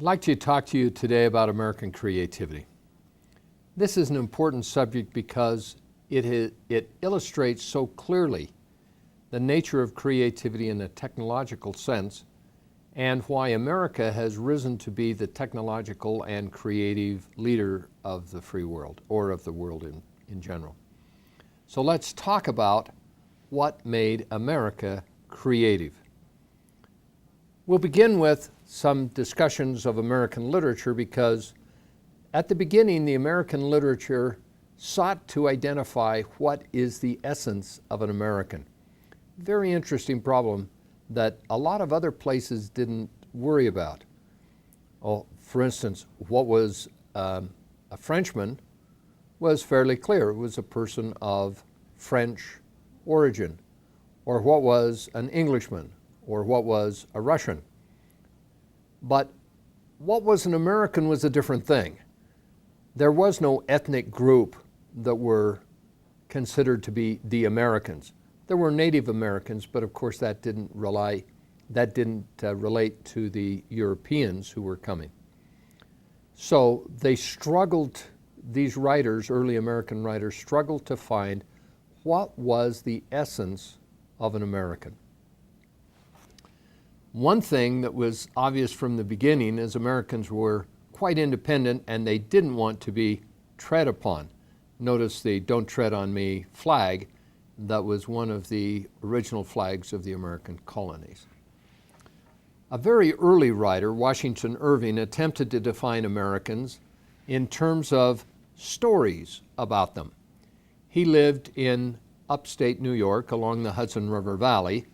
I'd like to talk to you today about American creativity. This is an important subject because it illustrates so clearly the nature of creativity in a technological sense and why America has risen to be the technological and creative leader of the free world, or of the world in general. So let's talk about what made America creative. We'll begin with some discussions of American literature because at the beginning, the American literature sought to identify what is the essence of an American. Very interesting problem that a lot of other places didn't worry about. Oh, for instance, what was a Frenchman was fairly clear. It was a person of French origin. Or what was an Englishman, or what was a Russian. But what was an American was a different thing. There was no ethnic group that were considered to be the Americans. There were Native Americans, but of course that didn't relate to the Europeans who were coming. So they struggled, these writers, early American writers, struggled to find what was the essence of an American. One thing that was obvious from the beginning is Americans were quite independent and they didn't want to be tread upon. Notice the "Don't Tread on Me" flag. That was one of the original flags of the American colonies. A very early writer, Washington Irving, attempted to define Americans in terms of stories about them. He lived in upstate New York along the Hudson River Valley,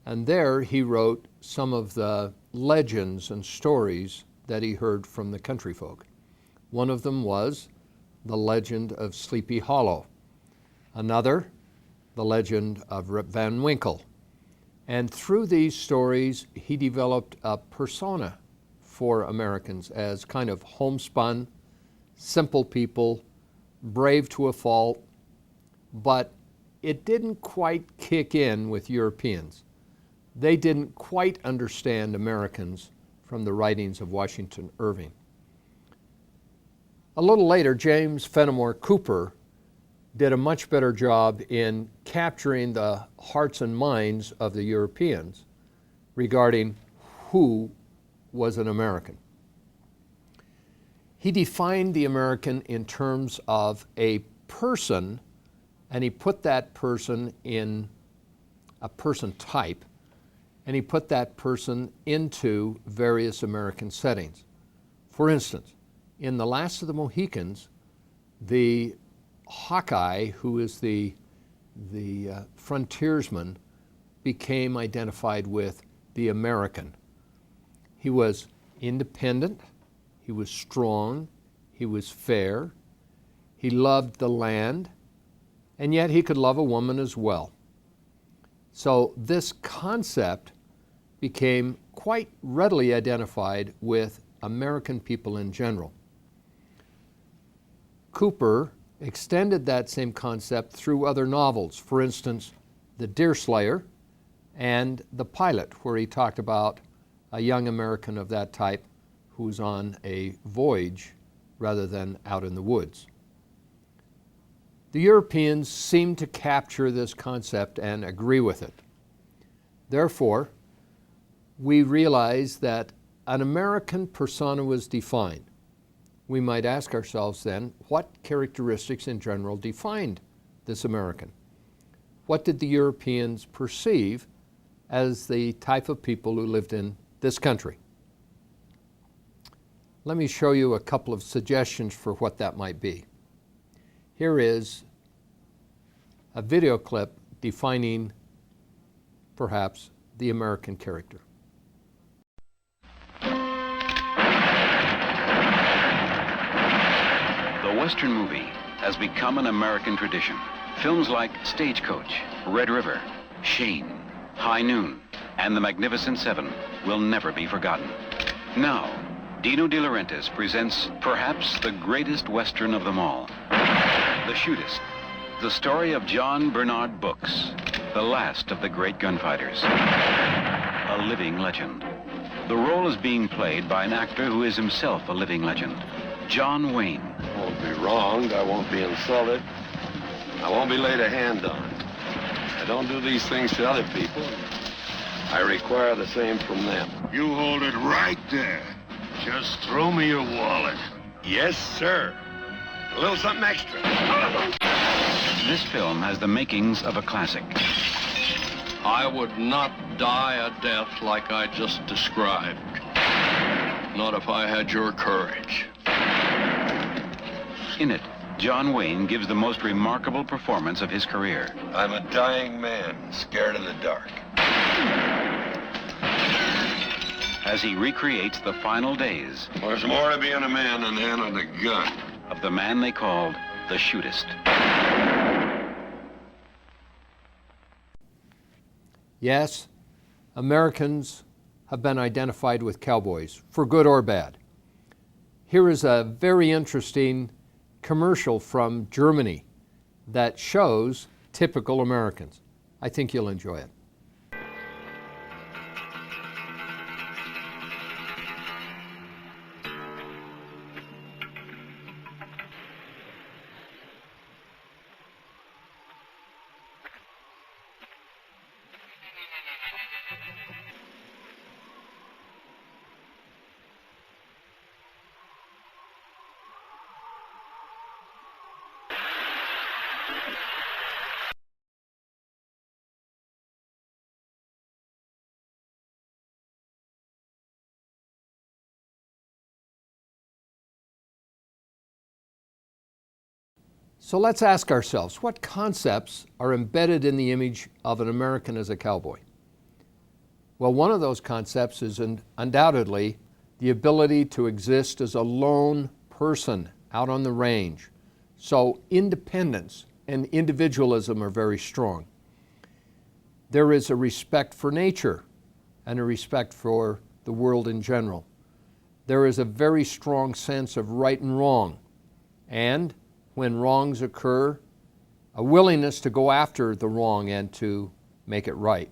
and there he wrote some of the legends and stories that he heard from the country folk. One of them was the legend of Sleepy Hollow. Another, the legend of Rip Van Winkle. And through these stories, he developed a persona for Americans as kind of homespun, simple people, brave to a fault, but it didn't quite kick in with Europeans. They didn't quite understand Americans from the writings of Washington Irving. A little later, James Fenimore Cooper did a much better job in capturing the hearts and minds of the Europeans regarding who was an American. He defined the American in terms of a person, and he put that person in a person type, and he put that person into various American settings. For instance, in The Last of the Mohicans, the Hawkeye, who is the frontiersman, became identified with the American. He was independent, he was strong, he was fair, he loved the land, and yet he could love a woman as well. So this concept became quite readily identified with American people in general. Cooper extended that same concept through other novels. For instance, The Deerslayer and The Pilot, where he talked about a young American of that type who's on a voyage rather than out in the woods. The Europeans seem to capture this concept and agree with it. Therefore, we realize that an American persona was defined. We might ask ourselves then, what characteristics in general defined this American? What did the Europeans perceive as the type of people who lived in this country? Let me show you a couple of suggestions for what that might be. Here is a video clip defining perhaps the American character. The Western movie has become an American tradition. Films like Stagecoach, Red River, Shane, High Noon, and The Magnificent Seven will never be forgotten. Now, Dino De Laurentiis presents perhaps the greatest Western of them all, The Shootist, the story of John Bernard Books, the last of the great gunfighters. A living legend. The role is being played by an actor who is himself a living legend, John Wayne. I won't be wronged. I won't be insulted. I won't be laid a hand on. I don't do these things to other people. I require the same from them. You hold it right there. Just throw me your wallet. Yes, sir. A little something extra. This film has the makings of a classic. I would not die a death like I just described. Not if I had your courage. In it, John Wayne gives the most remarkable performance of his career. I'm a dying man, scared of the dark. As he recreates the final days There's more to being a man than handling a gun. of the man they called the Shootist. Yes, Americans have been identified with cowboys, for good or bad. Here is a very interesting commercial from Germany that shows typical Americans. I think you'll enjoy it. So let's ask ourselves, what concepts are embedded in the image of an American as a cowboy? Well, one of those concepts is undoubtedly the ability to exist as a lone person out on the range. So independence and individualism are very strong. There is a respect for nature and a respect for the world in general. There is a very strong sense of right and wrong, and when wrongs occur, a willingness to go after the wrong and to make it right,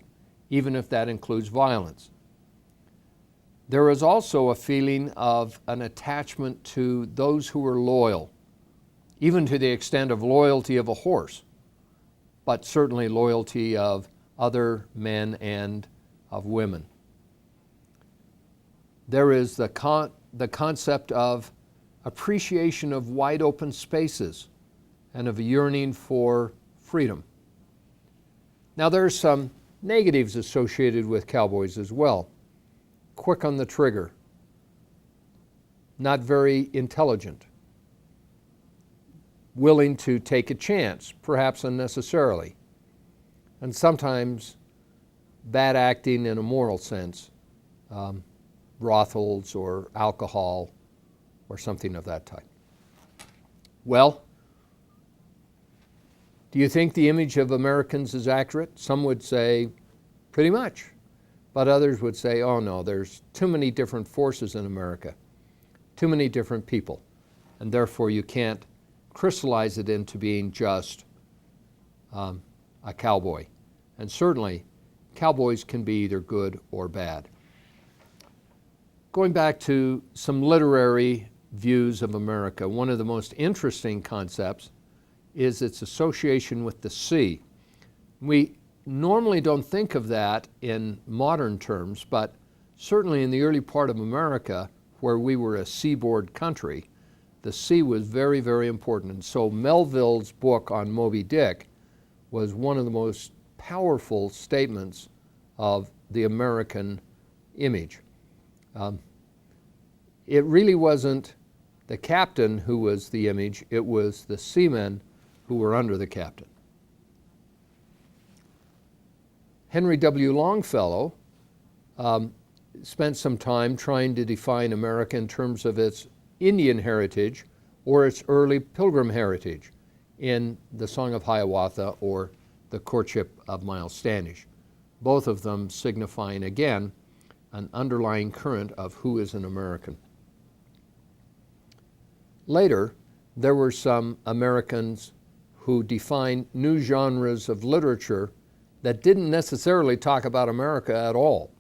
even if that includes violence. There is also a feeling of an attachment to those who are loyal, even to the extent of loyalty of a horse, but certainly loyalty of other men and of women. There is the concept of appreciation of wide open spaces and of a yearning for freedom. Now there's some negatives associated with cowboys as well. Quick on the trigger, not very intelligent, willing to take a chance, perhaps unnecessarily, and sometimes bad acting in a moral sense, brothels or alcohol or something of that type. Well, do you think the image of Americans is accurate? Some would say, pretty much. But others would say, oh no, there's too many different forces in America, too many different people, and therefore you can't crystallize it into being just a cowboy. And certainly, cowboys can be either good or bad. Going back to some literary views of America, one of the most interesting concepts is its association with the sea. We normally don't think of that in modern terms, but certainly in the early part of America, where we were a seaboard country, the sea was very, very important. And so Melville's book on Moby Dick was one of the most powerful statements of the American image. It really wasn't the captain who was the image, it was the seamen who were under the captain. Henry W. Longfellow spent some time trying to define America in terms of its Indian heritage or its early Pilgrim heritage in the Song of Hiawatha or the Courtship of Miles Standish, both of them signifying, again, an underlying current of who is an American. Later, there were some Americans who defined new genres of literature that didn't necessarily talk about America at all.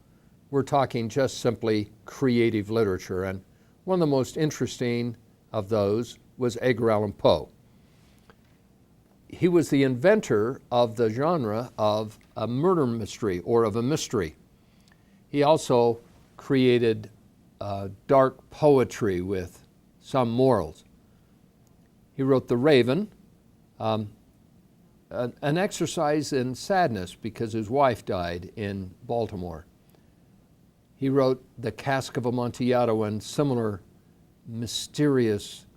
we're talking just simply creative literature. And one of the most interesting of those was Edgar Allan Poe. He was the inventor of the genre of a murder mystery or of a mystery. He also created dark poetry with some morals. He wrote The Raven, an exercise in sadness because his wife died in Baltimore. He wrote The Cask of Amontillado and similar mysterious,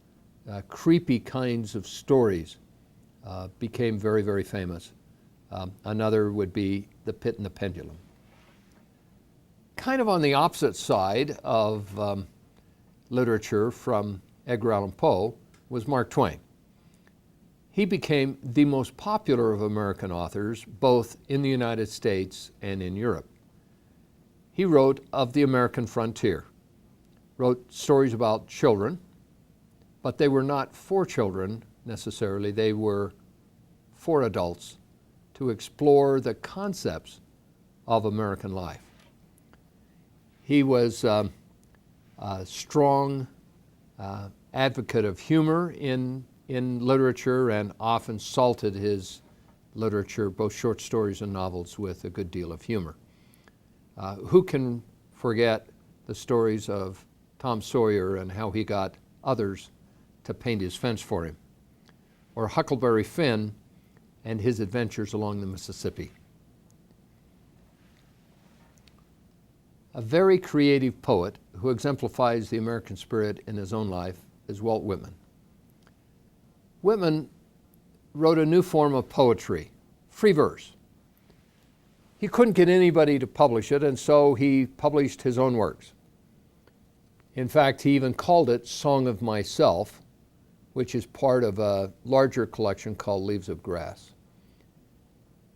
creepy kinds of stories. Became very, very famous. Another would be The Pit and the Pendulum. Kind of on the opposite side of literature from Edgar Allan Poe was Mark Twain. He became the most popular of American authors, both in the United States and in Europe. He wrote of the American frontier, wrote stories about children, but they were not for children necessarily. They were for adults to explore the concepts of American life. He was a strong advocate of humor in literature and often salted his literature, both short stories and novels, with a good deal of humor. Who can forget the stories of Tom Sawyer and how he got others to paint his fence for him? Or Huckleberry Finn and his adventures along the Mississippi. A very creative poet who exemplifies the American spirit in his own life is Walt Whitman. Whitman wrote a new form of poetry, free verse. He couldn't get anybody to publish it, and so he published his own works. In fact, he even called it Song of Myself, which is part of a larger collection called Leaves of Grass.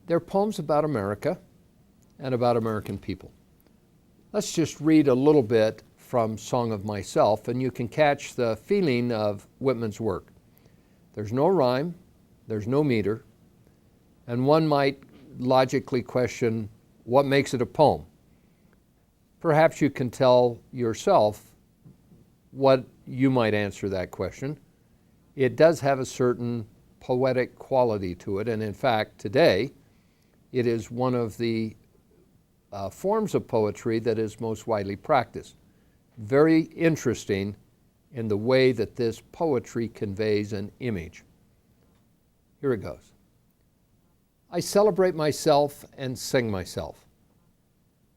They're poems about America and about American people. Let's just read a little bit from Song of Myself, and you can catch the feeling of Whitman's work. There's no rhyme, there's no meter, and one might logically question what makes it a poem. Perhaps you can tell yourself what you might answer that question. It does have a certain poetic quality to it, and in fact, today, it is one of the forms of poetry that is most widely practiced. Very interesting in the way that this poetry conveys an image. Here it goes. I celebrate myself and sing myself,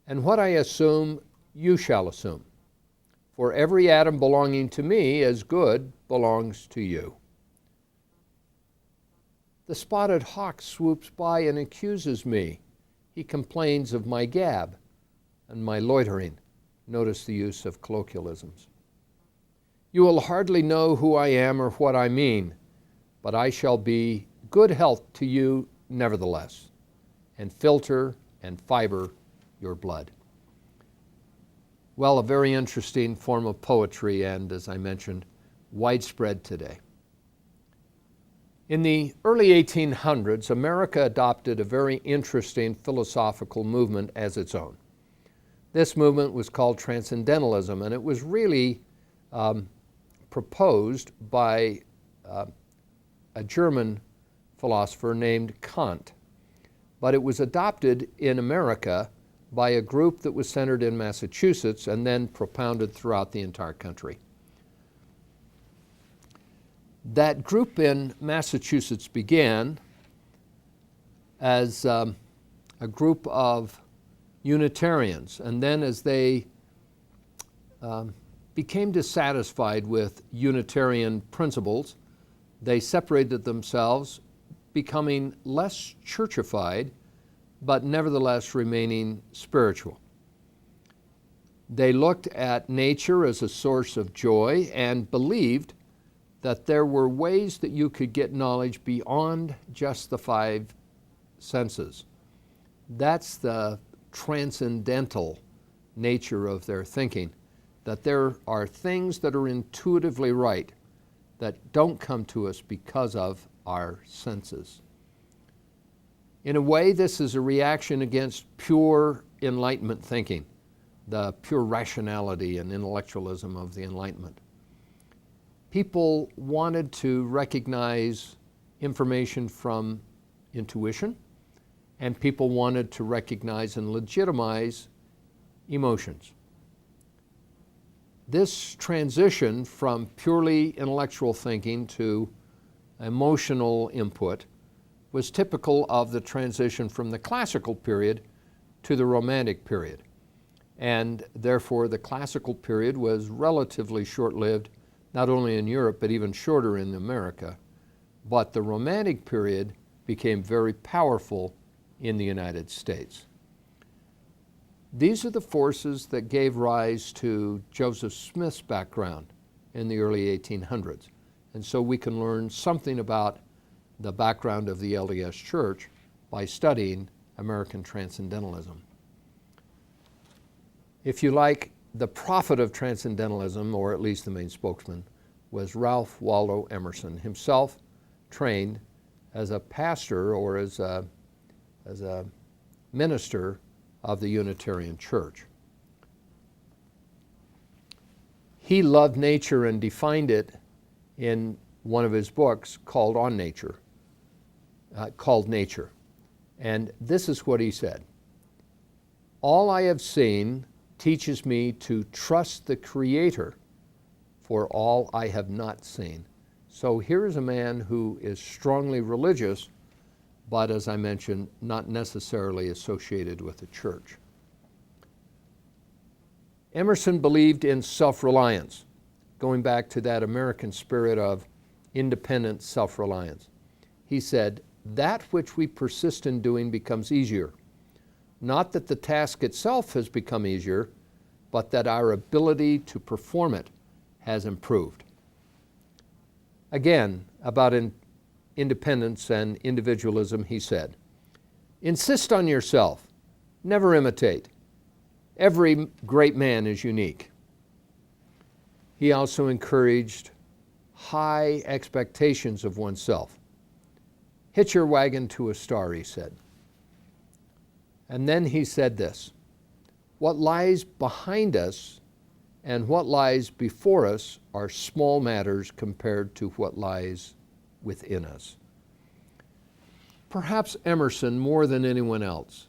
and what I assume, you shall assume. For every atom belonging to me as good belongs to you. The spotted hawk swoops by and accuses me. He complains of my gab and my loitering. Notice the use of colloquialisms. You will hardly know who I am or what I mean, but I shall be good health to you nevertheless, and filter and fiber your blood. Well, a very interesting form of poetry, and as I mentioned, widespread today. In the early 1800s, America adopted a very interesting philosophical movement as its own. This movement was called Transcendentalism, and it was really proposed by a German philosopher named Kant. But it was adopted in America by a group that was centered in Massachusetts and then propounded throughout the entire country. That group in Massachusetts began as a group of Unitarians, and then as they became dissatisfied with Unitarian principles, they separated themselves, becoming less churchified, but nevertheless remaining spiritual. They looked at nature as a source of joy and believed that there were ways that you could get knowledge beyond just the five senses. That's the transcendental nature of their thinking, that there are things that are intuitively right that don't come to us because of our senses. In a way, this is a reaction against pure Enlightenment thinking, the pure rationality and intellectualism of the Enlightenment. People wanted to recognize information from intuition, and people wanted to recognize and legitimize emotions. This transition from purely intellectual thinking to emotional input was typical of the transition from the classical period to the Romantic period. And therefore, the classical period was relatively short-lived, not only in Europe, but even shorter in America. But the Romantic period became very powerful in the United States. These are the forces that gave rise to Joseph Smith's background in the early 1800s. And so we can learn something about the background of the LDS Church by studying American Transcendentalism. If you like, the prophet of Transcendentalism, or at least the main spokesman, was Ralph Waldo Emerson, himself trained as a pastor or as a minister of the Unitarian Church. He loved nature and defined it in one of his books called On Nature, called Nature. And this is what he said: "All I have seen teaches me to trust the Creator for all I have not seen." So here is a man who is strongly religious, but as I mentioned, not necessarily associated with the church. Emerson believed in self-reliance, going back to that American spirit of independent self-reliance. He said, "That which we persist in doing becomes easier. Not that the task itself has become easier, but that our ability to perform it has improved." Again, about independence and individualism, he said, "Insist on yourself, never imitate. Every great man is unique." He also encouraged high expectations of oneself. "Hitch your wagon to a star," he said. And then he said this: "What lies behind us and what lies before us are small matters compared to what lies within us." Perhaps Emerson, more than anyone else,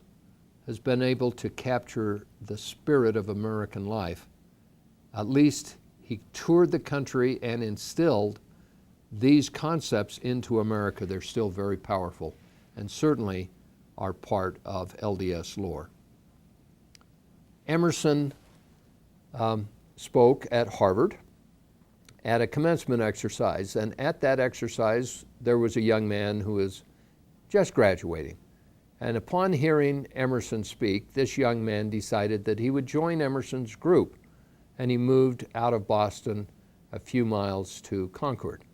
has been able to capture the spirit of American life. At least he toured the country and instilled these concepts into America. They're still very powerful and certainly are part of LDS lore. Emerson spoke at Harvard at a commencement exercise, and at that exercise there was a young man who was just graduating. And upon hearing Emerson speak, this young man decided that he would join Emerson's group, and he moved out of Boston a few miles to Concord.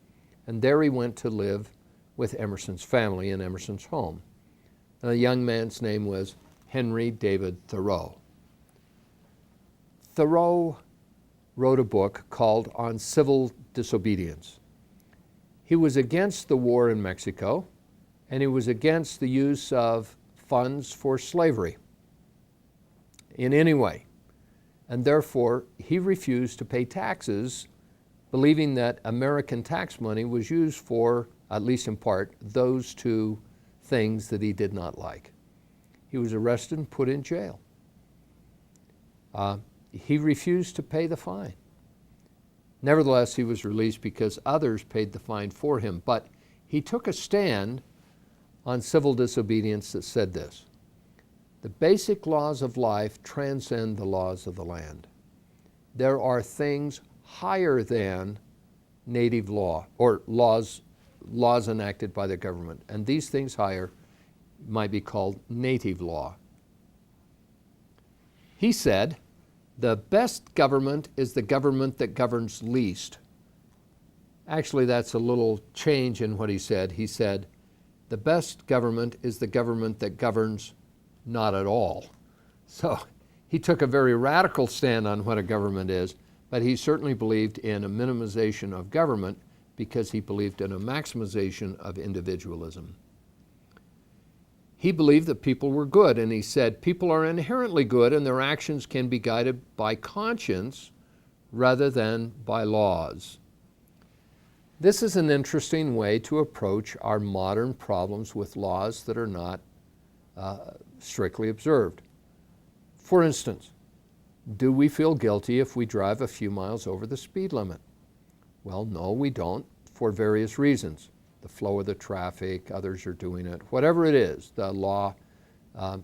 And there he went to live with Emerson's family in Emerson's home. The young man's name was Henry David Thoreau. Thoreau wrote a book called On Civil Disobedience. He was against the war in Mexico, and he was against the use of funds for slavery in any way. And therefore, he refused to pay taxes, believing that American tax money was used for, at least in part, those two things that he did not like. He was arrested and put in jail. He refused to pay the fine. Nevertheless, he was released because others paid the fine for him. But he took a stand on civil disobedience that said this: "The basic laws of life transcend the laws of the land. There are things higher than native law or laws enacted by the government, and these things higher might be called native law." He said, "The best government is the government that governs least." Actually, that's a little change in what he said. He said, "The best government is the government that governs not at all." So he took a very radical stand on what a government is, but he certainly believed in a minimization of government because he believed in a maximization of individualism. He believed that people were good, and he said, people are inherently good and their actions can be guided by conscience rather than by laws. This is an interesting way to approach our modern problems with laws that are not strictly observed. For instance, do we feel guilty if we drive a few miles over the speed limit? Well, no, we don't, for various reasons. The flow of the traffic, others are doing it, whatever it is, the law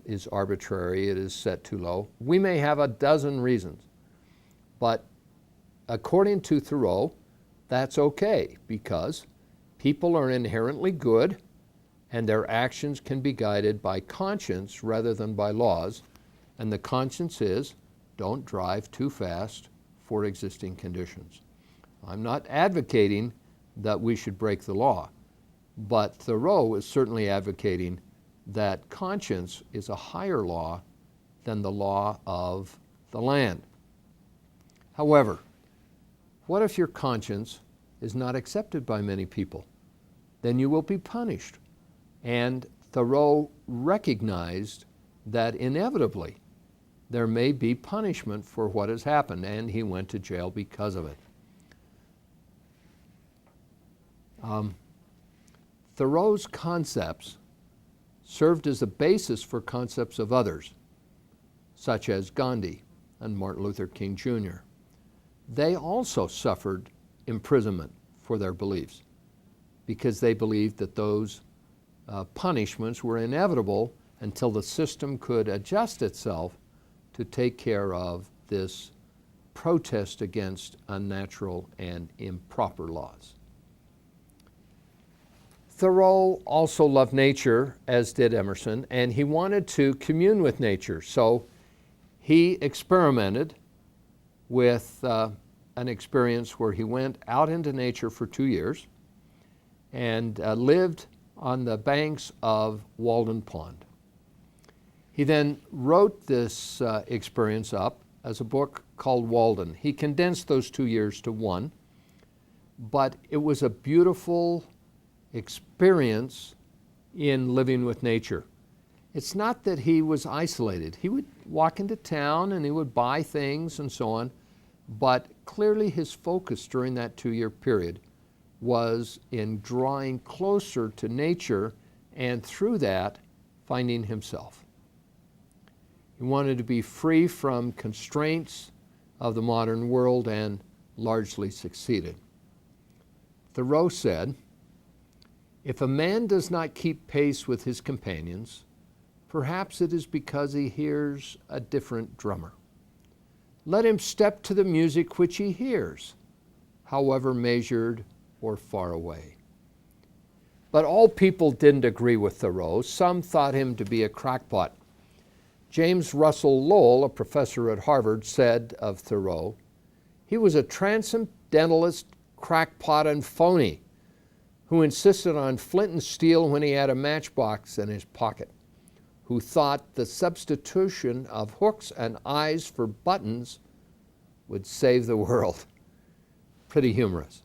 is arbitrary, it is set too low. We may have a dozen reasons, but according to Thoreau, that's okay because people are inherently good and their actions can be guided by conscience rather than by laws, and the conscience is don't drive too fast for existing conditions. I'm not advocating that we should break the law, but Thoreau is certainly advocating that conscience is a higher law than the law of the land. However, what if your conscience is not accepted by many people? Then you will be punished. And Thoreau recognized that inevitably there may be punishment for what has happened, and he went to jail because of it. Thoreau's concepts served as a basis for concepts of others, such as Gandhi and Martin Luther King Jr. They also suffered imprisonment for their beliefs because they believed that those punishments were inevitable until the system could adjust itself to take care of this protest against unnatural and improper laws. Thoreau also loved nature, as did Emerson, and he wanted to commune with nature. So he experimented with an experience where he went out into nature for 2 years and lived on the banks of Walden Pond. He then wrote this experience up as a book called Walden. He condensed those 2 years to one, but it was a beautiful experience in living with nature. It's not that he was isolated. He would walk into town and he would buy things and so on, but clearly his focus during that 2-year period was in drawing closer to nature and through that finding himself. He wanted to be free from constraints of the modern world and largely succeeded. Thoreau said, "If a man does not keep pace with his companions, perhaps it is because he hears a different drummer. Let him step to the music which he hears, however measured or far away." But all people didn't agree with Thoreau. Some thought him to be a crackpot. James Russell Lowell, a professor at Harvard, said of Thoreau, "He was a transcendentalist, crackpot, and phony who insisted on flint and steel when he had a matchbox in his pocket, who thought the substitution of hooks and eyes for buttons would save the world." Pretty humorous.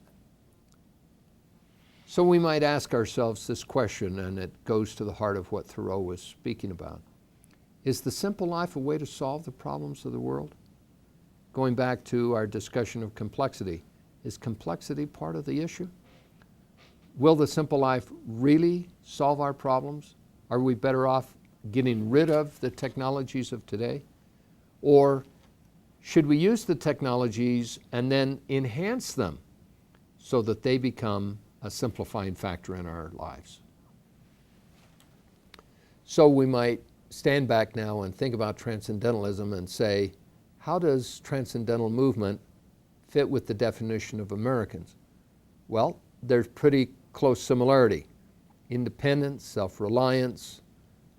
So we might ask ourselves this question, and it goes to the heart of what Thoreau was speaking about. Is the simple life a way to solve the problems of the world? Going back to our discussion of complexity, is complexity part of the issue? Will the simple life really solve our problems? Are we better off getting rid of the technologies of today? Or should we use the technologies and then enhance them so that they become a simplifying factor in our lives? So we might stand back now and think about transcendentalism and say, how does transcendental movement fit with the definition of Americans? Well, there's pretty close similarity. Independence, self-reliance,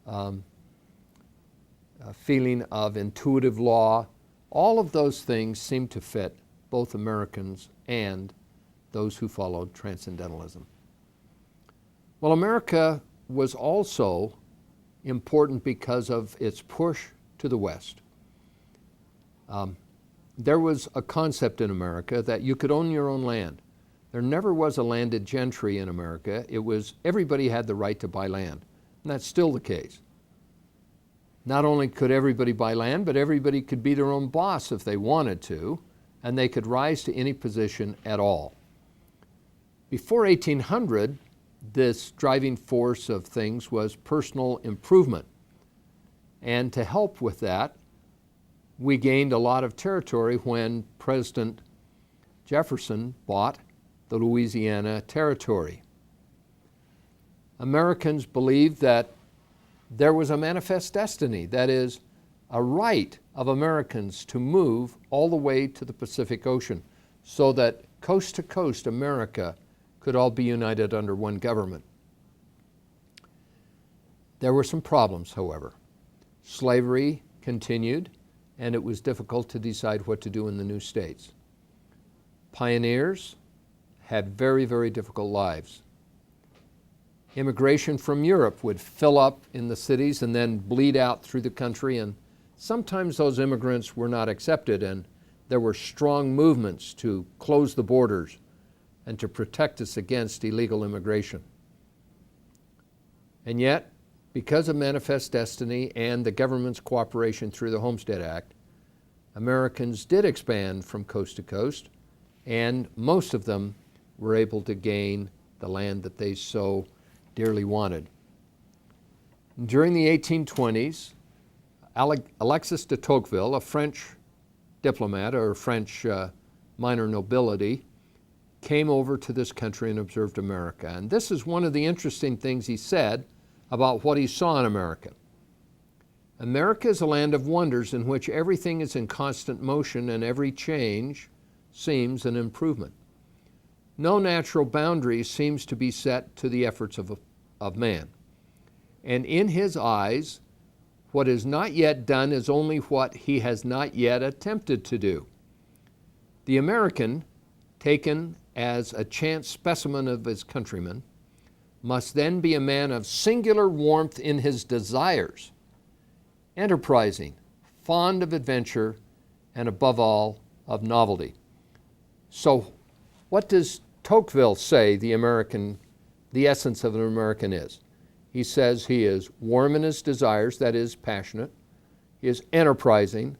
a feeling of intuitive law, all of those things seem to fit both Americans and those who followed transcendentalism. Well, America was also important because of its push to the West. There was a concept in America that you could own your own land. There never was a landed gentry in America. It was everybody had the right to buy land. And that's still the case. Not only could everybody buy land, but everybody could be their own boss if they wanted to, and they could rise to any position at all. Before 1800, this driving force of things was personal improvement. And to help with that, we gained a lot of territory when President Jefferson bought the Louisiana Territory. Americans believed that there was a manifest destiny, that is, a right of Americans to move all the way to the Pacific Ocean so that coast to coast America could all be united under one government. There were some problems, however. Slavery continued, and it was difficult to decide what to do in the new states. Pioneers had very, very difficult lives. Immigration from Europe would fill up in the cities and then bleed out through the country, and sometimes those immigrants were not accepted, and there were strong movements to close the borders and to protect us against illegal immigration. And yet, because of manifest destiny and the government's cooperation through the Homestead Act, Americans did expand from coast to coast, and most of them were able to gain the land that they so dearly wanted. During the 1820s, Alexis de Tocqueville, a French diplomat or French minor nobility, came over to this country and observed America. And this is one of the interesting things he said about what he saw in America. America is a land of wonders in which everything is in constant motion and every change seems an improvement. No natural boundary seems to be set to the efforts of man. And in his eyes, what is not yet done is only what he has not yet attempted to do. The American, taken as a chance specimen of his countrymen, must then be a man of singular warmth in his desires, enterprising, fond of adventure, and above all, of novelty. So what does Tocqueville say the essence of an American is? He says he is warm in his desires, that is, passionate. He is enterprising,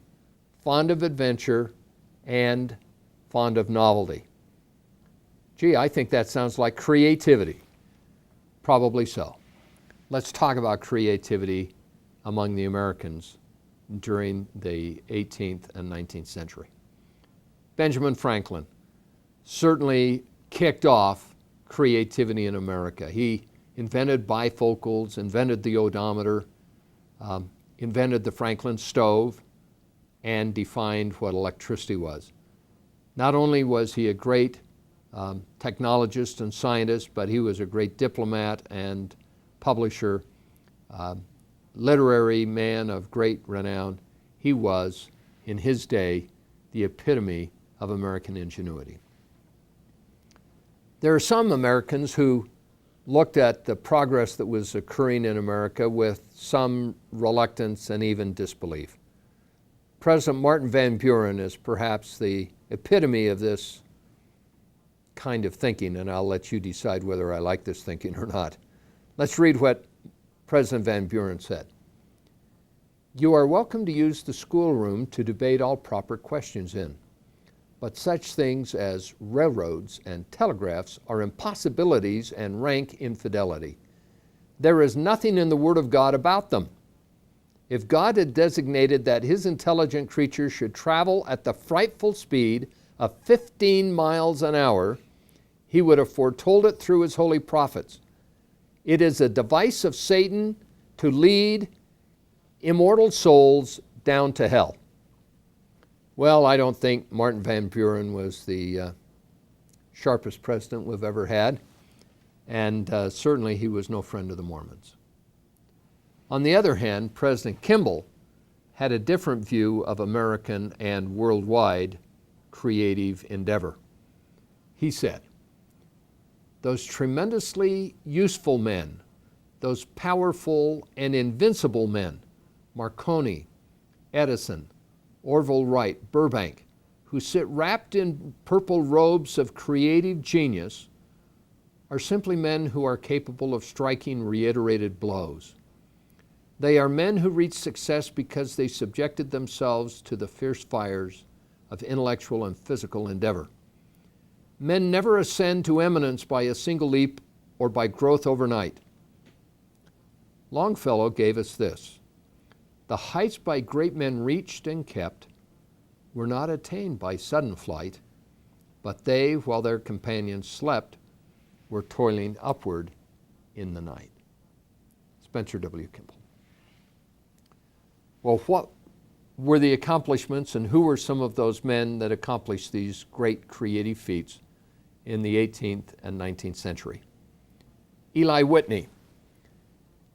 fond of adventure, and fond of novelty. Gee, I think that sounds like creativity. Probably so. Let's talk about creativity among the Americans during the 18th and 19th century. Benjamin Franklin certainly kicked off creativity in America. He invented bifocals, invented the odometer, invented the Franklin stove, and defined what electricity was. Not only was he a great technologist and scientist, but he was a great diplomat and publisher, literary man of great renown. He was, in his day, the epitome of American ingenuity. There are some Americans who looked at the progress that was occurring in America with some reluctance and even disbelief. President Martin Van Buren is perhaps the epitome of this kind of thinking, and I'll let you decide whether I like this thinking or not. Let's read what President Van Buren said. "You are welcome to use the schoolroom to debate all proper questions in, but such things as railroads and telegraphs are impossibilities and rank infidelity. There is nothing in the Word of God about them. If God had designated that His intelligent creatures should travel at the frightful speed of 15 miles an hour, He would have foretold it through His holy prophets. It is a device of Satan to lead immortal souls down to hell." Well, I don't think Martin Van Buren was the sharpest president we've ever had, and certainly he was no friend of the Mormons. On the other hand, President Kimball had a different view of American and worldwide creative endeavor. He said, "Those tremendously useful men, those powerful and invincible men, Marconi, Edison, Orville Wright, Burbank, who sit wrapped in purple robes of creative genius, are simply men who are capable of striking reiterated blows. They are men who reach success because they subjected themselves to the fierce fires of intellectual and physical endeavor. Men never ascend to eminence by a single leap or by growth overnight. Longfellow gave us this: the heights by great men reached and kept were not attained by sudden flight, but they, while their companions slept, were toiling upward in the night. Spencer W. Kimball. Well, what were the accomplishments and who were some of those men that accomplished these great creative feats in the 18th and 19th century? Eli Whitney.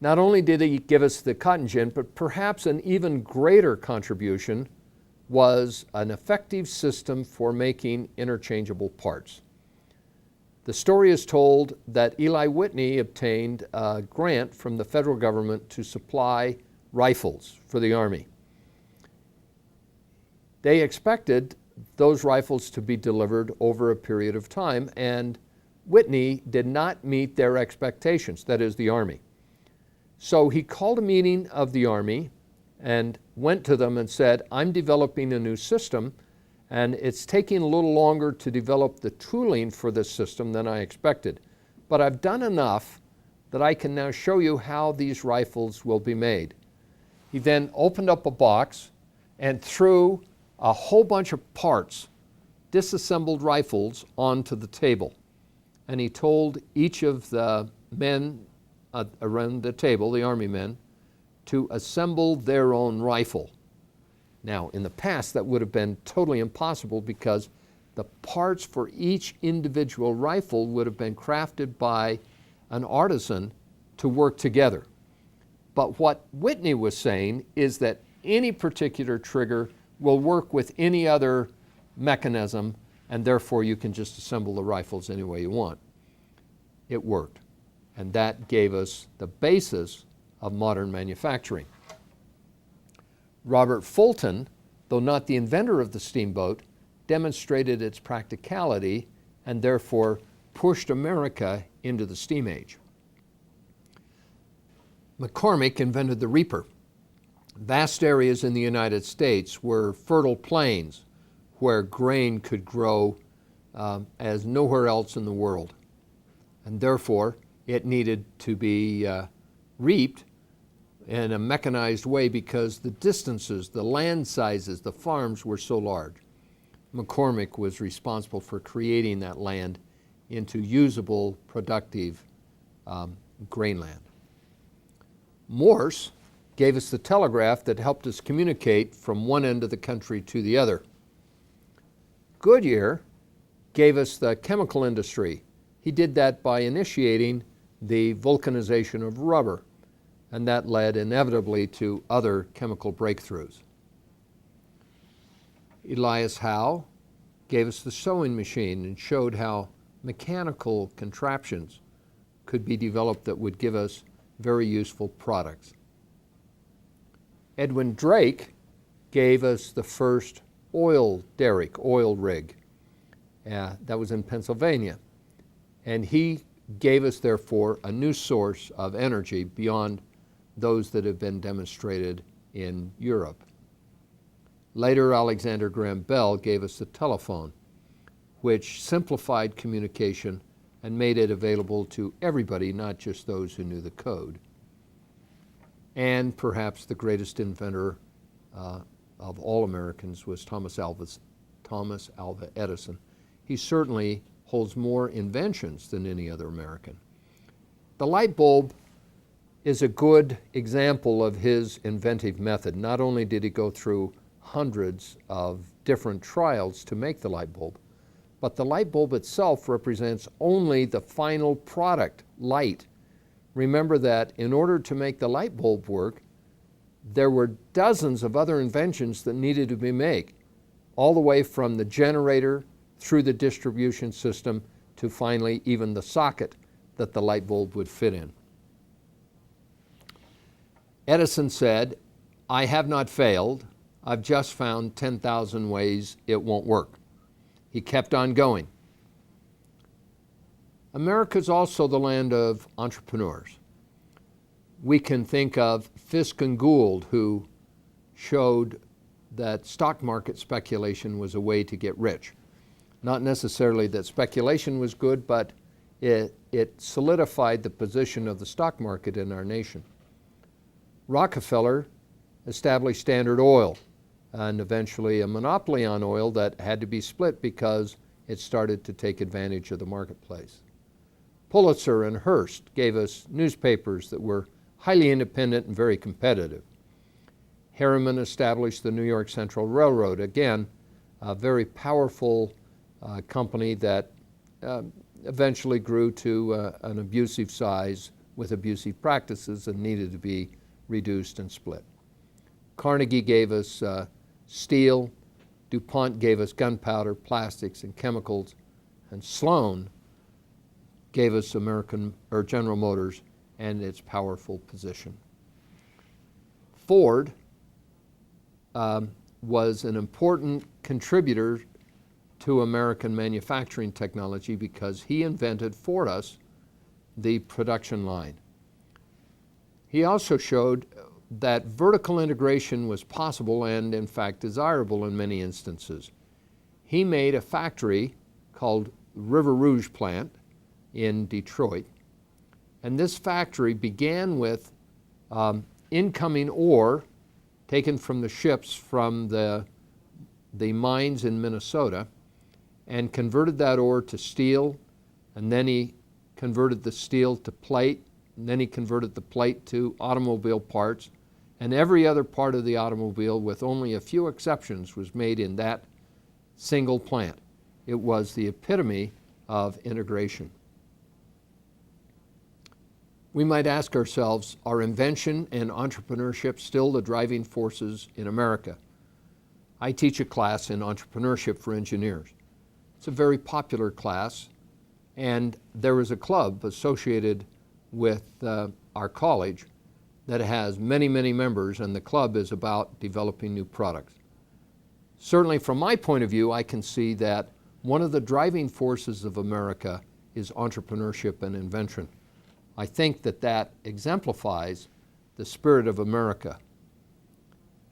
Not only did he give us the cotton gin, but perhaps an even greater contribution was an effective system for making interchangeable parts. The story is told that Eli Whitney obtained a grant from the federal government to supply rifles for the Army. They expected those rifles to be delivered over a period of time, and Whitney did not meet their expectations, that is, the Army. So he called a meeting of the Army and went to them and said, I'm developing a new system, and it's taking a little longer to develop the tooling for this system than I expected. But I've done enough that I can now show you how these rifles will be made. He then opened up a box and threw a whole bunch of parts, disassembled rifles, onto the table. And he told each of the men around the table, the Army men, to assemble their own rifle. Now, in the past, that would have been totally impossible because the parts for each individual rifle would have been crafted by an artisan to work together. But what Whitney was saying is that any particular trigger will work with any other mechanism, and therefore you can just assemble the rifles any way you want. It worked, and that gave us the basis of modern manufacturing. Robert Fulton, though not the inventor of the steamboat, demonstrated its practicality and therefore pushed America into the steam age. McCormick invented the reaper. Vast areas in the United States were fertile plains where grain could grow as nowhere else in the world. And therefore, it needed to be reaped in a mechanized way because the distances, the land sizes, the farms were so large. McCormick was responsible for creating that land into usable, productive grain land. Morse gave us the telegraph that helped us communicate from one end of the country to the other. Goodyear gave us the chemical industry. He did that by initiating the vulcanization of rubber, and that led inevitably to other chemical breakthroughs. Elias Howe gave us the sewing machine and showed how mechanical contraptions could be developed that would give us very useful products. Edwin Drake gave us the first oil derrick, oil rig. That was in Pennsylvania. And he gave us, therefore, a new source of energy beyond those that have been demonstrated in Europe. Later, Alexander Graham Bell gave us the telephone, which simplified communication and made it available to everybody, not just those who knew the code. And perhaps the greatest inventor of all Americans was Thomas Alva Edison. He certainly holds more inventions than any other American. The light bulb is a good example of his inventive method. Not only did he go through hundreds of different trials to make the light bulb, but the light bulb itself represents only the final product, light. Remember that in order to make the light bulb work, there were dozens of other inventions that needed to be made, all the way from the generator through the distribution system to finally even the socket that the light bulb would fit in. Edison said, "I have not failed. I've just found 10,000 ways it won't work." He kept on going. America is also the land of entrepreneurs. We can think of Fisk and Gould, who showed that stock market speculation was a way to get rich. Not necessarily that speculation was good, but it solidified the position of the stock market in our nation. Rockefeller established Standard Oil, and eventually a monopoly on oil that had to be split because it started to take advantage of the marketplace. Pulitzer and Hearst gave us newspapers that were highly independent and very competitive. Harriman established the New York Central Railroad, again, a very powerful company that eventually grew to an abusive size with abusive practices and needed to be reduced and split. Carnegie gave us steel, DuPont gave us gunpowder, plastics, and chemicals, and Sloan gave us General Motors and its powerful position. Ford was an important contributor to American manufacturing technology because he invented for us the production line. He also showed that vertical integration was possible and, in fact, desirable in many instances. He made a factory called River Rouge plant in Detroit, and this factory began with incoming ore taken from the ships from the mines in Minnesota, and converted that ore to steel, and then he converted the steel to plate, and then he converted the plate to automobile parts, and every other part of the automobile, with only a few exceptions, was made in that single plant. It was the epitome of integration. We might ask ourselves, are invention and entrepreneurship still the driving forces in America? I teach a class in entrepreneurship for engineers. It's a very popular class, and there is a club associated with our college that has many, many members, and the club is about developing new products. Certainly from my point of view, I can see that one of the driving forces of America is entrepreneurship and invention. I think that that exemplifies the spirit of America.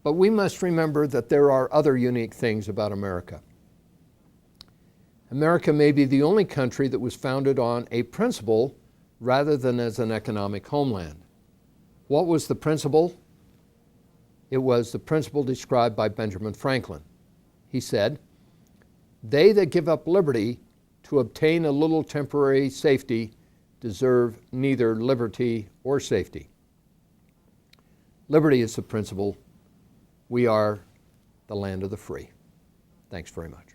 But we must remember that there are other unique things about America. America may be the only country that was founded on a principle rather than as an economic homeland. What was the principle? It was the principle described by Benjamin Franklin. He said, "They that give up liberty to obtain a little temporary safety deserve neither liberty or safety." Liberty is the principle. We are the land of the free. Thanks very much.